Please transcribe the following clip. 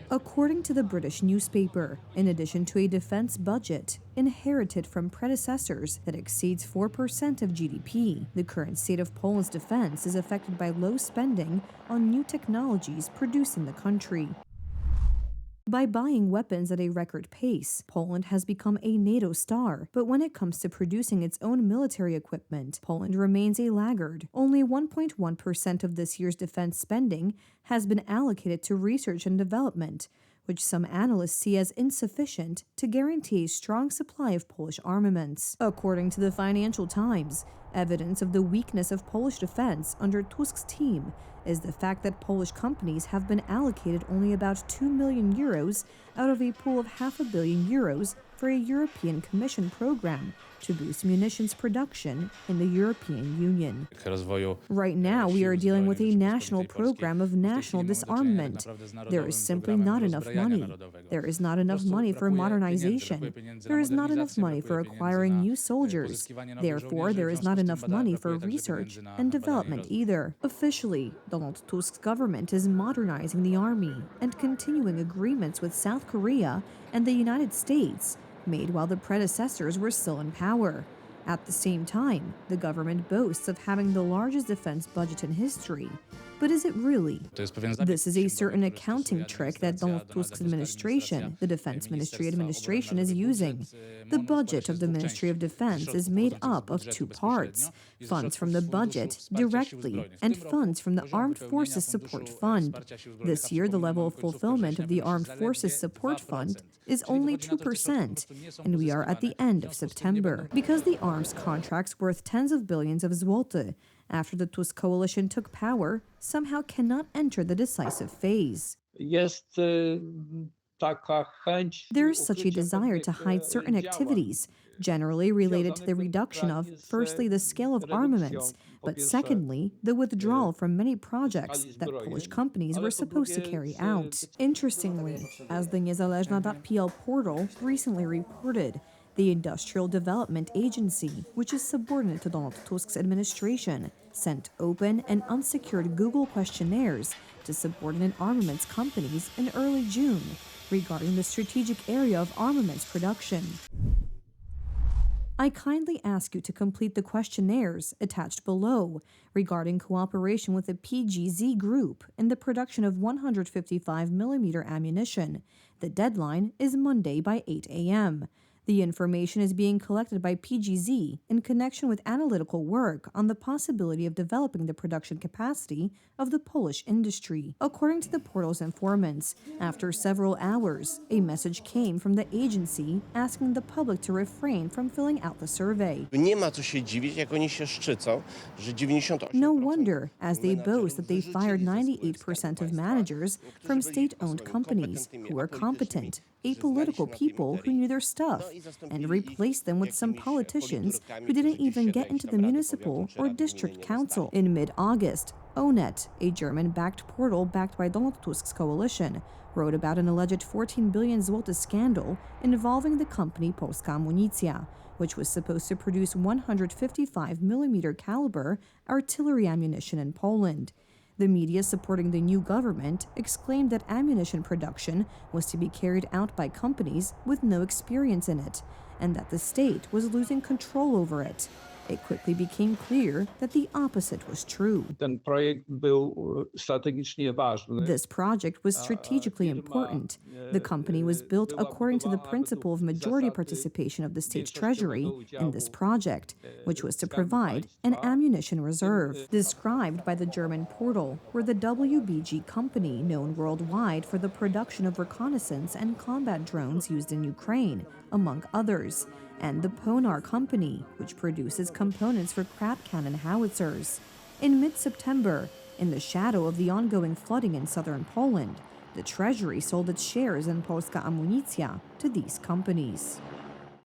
According to the British newspaper, in addition to a defense budget inherited from predecessors that exceeds 4% of GDP, the current state of Poland's defense is affected by low spending on new technologies produced in the country. By buying weapons at a record pace, Poland has become a NATO star, but when it comes to producing its own military equipment, Poland remains a laggard. Only 1.1% of this year's defense spending has been allocated to research and development, which some analysts see as insufficient to guarantee a strong supply of Polish armaments. According to the Financial Times, evidence of the weakness of Polish defense under Tusk's team is the fact that Polish companies have been allocated only about 2 million euros out of a pool of €500 million for a European Commission program to boost munitions production in the European Union. Right now, we are dealing with a national program of national disarmament. There is simply not enough money. There is not enough money for modernization. There is not enough money for acquiring new soldiers. Therefore, there is not enough money for research and development either. Officially, Donald Tusk's government is modernizing the army and continuing agreements with South Korea and the United States made while the predecessors were still in power. At the same time, the government boasts of having the largest defense budget in history. But is it really? This is a certain accounting trick that Donald Tusk's administration, the Defense Ministry administration, is using. The budget of the Ministry of Defense is made up of two parts: funds from the budget directly and funds from the Armed Forces Support Fund. This year, the level of fulfillment of the Armed Forces Support Fund is only 2%, and we are at the end of September. Because the arms contracts worth tens of billions of zloty after the Tusk coalition took power somehow cannot enter the decisive phase. There is such a desire to hide certain activities, generally related to the reduction of, firstly, the scale of armaments, but secondly, the withdrawal from many projects that Polish companies were supposed to carry out. Interestingly, as the Niezależna.pl portal recently reported, the Industrial Development Agency, which is subordinate to Donald Tusk's administration, sent open and unsecured Google questionnaires to subordinate armaments companies in early June regarding the strategic area of armaments production. I kindly ask you to complete the questionnaires attached below regarding cooperation with the PGZ group in the production of 155mm ammunition. The deadline is Monday by 8 a.m. The information is being collected by PGZ in connection with analytical work on the possibility of developing the production capacity of the Polish industry. According to the portal's informants, after several hours, a message came from the agency asking the public to refrain from filling out the survey. No wonder, as they boast that they fired 98% of managers from state-owned companies who are competent, apolitical people who knew their stuff, and replaced them with some politicians who didn't even get into the municipal or district council. In mid-August, Onet, a German-backed portal backed by Donald Tusk's coalition, wrote about an alleged 14 billion zloty scandal involving the company Polska Amunicja, which was supposed to produce 155mm caliber artillery ammunition in Poland. The media supporting the new government exclaimed that ammunition production was to be carried out by companies with no experience in it, and that the state was losing control over it. It quickly became clear that the opposite was true. This project was strategically important. The company was built according to the principle of majority participation of the state's treasury in this project, which was to provide an ammunition reserve. Described by the German portal were the WBG company, known worldwide for the production of reconnaissance and combat drones used in Ukraine, among others, and the Ponar company, which produces components for crab cannon howitzers. In mid-September, in the shadow of the ongoing flooding in southern Poland, the treasury sold its shares in Polska Amunicja to these companies.